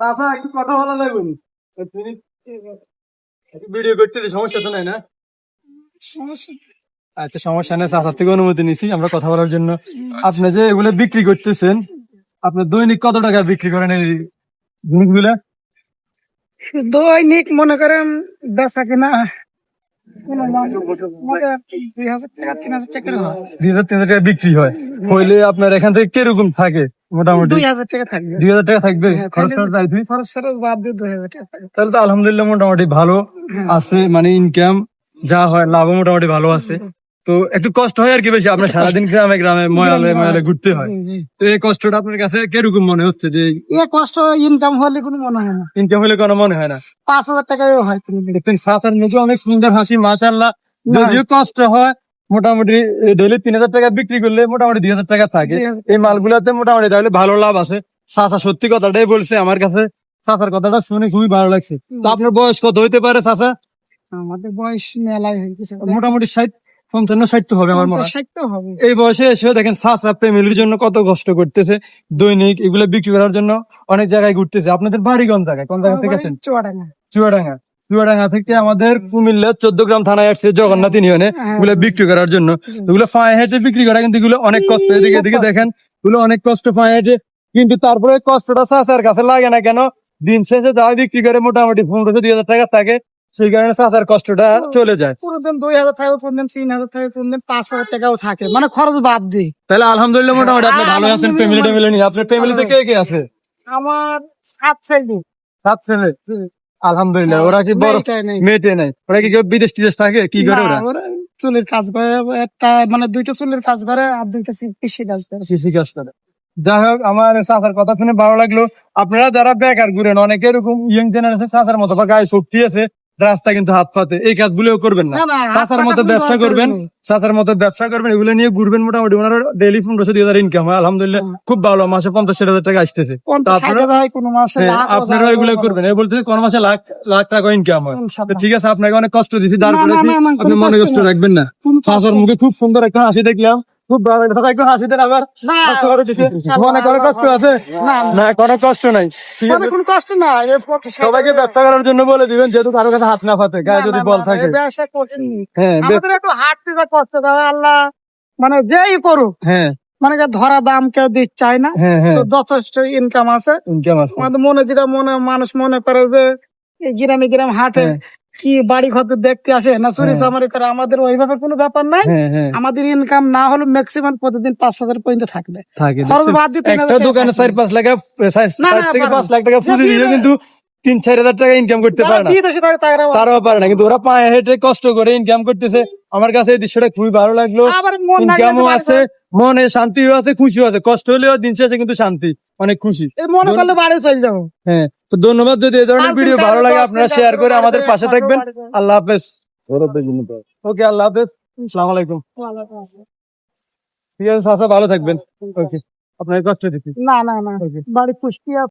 তারপর একটু কথা বলা লাগবে না। তুমি ভিডিও করতে সমস্যা তো নাই না? আচ্ছা, সমস্যা নেই, চাচার থেকে অনুমতি নিছি আমরা কথা বলার জন্য। আপনি যে এগুলো বিক্রি করতেছেন, আপনি দৈনিক কত টাকা বিক্রি করেন এই জিনিসগুলা? দৈনিক মনে করেন বেচা কিনা 2,000 টাকা 3,000 টাকা হয়। 2,000-3,000 টাকা বিক্রি হয়। হইলে আপনার এখান থেকে কিরকম থাকে মোটামুটি? 2,000 টাকা থাকবে। 2,000 টাকা থাকবে হ্যাঁ, খরচ টরচ যাইতে? খরচ খরচ বাদ দিয়ে 2,000 টাকা থাকবে। তাহলে তো আলহামদুলিল্লাহ মোটামুটি ভালো আছে, মানে ইনকাম যা হয় লাভও মোটামুটি ভালো আছে। তো একটু কষ্ট হয় আর কি বেশি, আপনার সারাদিন গ্রামে গ্রামে ময়ালে ময়ালে ঘুরতে হয়। তো এই কষ্টটা আপনার কাছে কিরকম মনে হচ্ছে যে এ কষ্ট ইনকাম হলে কোনো মনে হয় না। ইনকাম হলে কোনো মনে হয় না? 5,000 টাকাও হয় দেখবেন সাঁতার মেজে অনেক সুন্দর হাসি, মাশাআল্লাহ। যদিও কষ্ট হয়, মোটামুটি ডেইলি 3,000 টাকা বিক্রি করলে মোটামুটি 2,000 টাকা থাকে। এই মালগুলাতে মোটামুটি তাহলে ভালো লাভ আছে। চাচা সত্যি কথাটাই বলছে আমার কাছে, চাচার কথাটা শুনে খুবই ভালো লাগছে। তো আপনার বয়স কত হইতে পারে চাচা? আমাদের বয়স মেলায় হয়ে গেছে, মোটামুটি 55-60 তো হবে আমার মনে হয়। 60 তো হবে। এই বয়সে এসে দেখেন চাচা ফ্যামিলির জন্য কত কষ্ট করতেছে, দৈনিক এগুলো বিক্রি করার জন্য অনেক জায়গায় ঘুরতেছে। আপনাদের বাড়ি কোন জায়গায়, কোন জায়গা থেকে আছেন? চুয়াডাঙ্গা। চুয়াডাঙ্গা। চুয়াডাঙ্গা থেকে আমাদের কুমিল্লা 14 গ্রাম থানায় আসছে জগন্নাথ ইউনিয়নে এগুলো বিক্রি করার জন্য। এগুলো পায়ে হেঁটে বিক্রি করা, কিন্তু এগুলো অনেক কষ্ট। এদিকে এদিকে দেখেন, এগুলো অনেক কষ্ট পায়ে হেঁটে, কিন্তু তারপরে কষ্টটা চাচার কাছে লাগে না কেন? দিন শেষে যা বিক্রি করে মোটামুটি 1500-2,000 টাকা থাকে, সেই কারণে চাচার কষ্টটা চলে যায়। পুরোদিন 2,000 থাকে, পুরোদিন 3,000 থাকে, পুরোদিন 5,000 টাকাও থাকে, মানে খরচ বাদ দিই। তাহলে আলহামদুলিল্লাহ মোটামুটি আপনি ভালো আছেন ফ্যামিলি ট্যামিলি নিয়ে। আপনার ফ্যামিলিতে কে কে আছে? আমার 7 ছেলে। 7 ছেলে। আলহামদুলিল্লাহ। ওরা কি বড়? মেয়েটে নাই? ওরা কি কেউ বিদেশ টিদেশ থাকে, কি করে ওরা? ওরা চুলের কাজ করে, একটা মানে 2টা চুলের কাজ করে আর 2টা কৃষি কাজ করে। কৃষি কাজ করে। যাই হোক, আমার চাচার কথা শুনে ভালো লাগলো। আপনারা যারা বেকার ঘুরেন, অনেকে এরকম ইয়ং জেনারেশন চাচার মতো বা গায়ে শক্তি আছে, রাস্তা কিন্তু হাত পাতে, এই কাজগুলোও করবেন না। চাচার মতো ব্যবসা করবেন, চাচার মতো ব্যবসা করবেন, এগুলো নিয়ে ঘুরবেন। মোটামুটি ওনার ডেইলি 1500-2,000 ইনকাম হয় আলহামদুলিল্লাহ, খুব ভালো। মাসে 50-60 টাকা আসতেছে। তো আপনারা এগুলো করবেন। এই বলতে কোন মাসে লাখ লাখ টাকা ইনকাম হয়। তো ঠিক আছে, আপনাকে অনেক কষ্ট দিছি, দাঁড় করেছি, আপনি মনে কষ্ট রাখবেন না। চাচার মুখে খুব সুন্দর একটা হাসি দেখলাম, খুব ভালো লাগলো। চাচা একটু হাসি দেন আবার। মনে কোনো কষ্ট আছে? না, কোনো কষ্ট নাই। ঠিক আছে, কোনো কষ্ট না। সবাইকে ব্যবসা করার জন্য বলে দিবেন, যেহেতু কারো কাছে হাত না পাতে, গায়ে যদি বল থাকে। ব্যবসা কঠিন। হ্যাঁ, আমাদের একটু হাত থেকে কষ্ট দেওয়া আল্লাহ, মানে যেই করুক, হ্যাঁ, মানে ধরা দাম কেউ দিতে চায় না। হ্যাঁ, হ্যাঁ, তো যথেষ্ট ইনকাম আছে। ইনকাম আছে। আমাদের মনে যেটা মানুষ মনে করে যে এই গ্রামে গ্রাম হাটে কি বাড়ি ঘর দেখতে আসে না চুরি চামারি করে, আমাদের ওইভাবে কোনো ব্যাপার নাই। আমাদের ইনকাম না হলে ম্যাক্সিমাম প্রতিদিন 5,000 পর্যন্ত থাকবে। খরচ বাদ দিয়ে একটা দোকানে 4-5 লাখ, 4 থেকে 5 লাখ টাকা পুঁজি দিয়ে কিন্তু 3-4 হাজার টাকা ইনকাম করতে পারে না, তারাও পারে না। কিন্তু ওরা পায়ে হেঁটে কষ্ট করে ইনকাম করতেছে। আমার কাছে এই দৃশ্যটা খুবই ভালো লাগলো। ইনকামও আছে, মনে শান্তিও আছে, খুশিও আছে। কষ্ট হলেও দিন শেষে কিন্তু শান্তি, অনেক খুশি। মনে করলে বাড়ি চলে যাবো। হ্যাঁ, তো ধন্যবাদ। যদি এই ধরনের ভিডিও ভালো লাগে, আপনারা শেয়ার করে আমাদের পাশে থাকবেন। আল্লাহ হাফেজ। ওকে, আল্লাহ হাফেজ, আসসালামু আলাইকুম। ঠিক আছে চাচা, ভালো থাকবেন। ওকে, আপনার কষ্ট দিচ্ছি। না বাড়ি কুষ্টিয়া।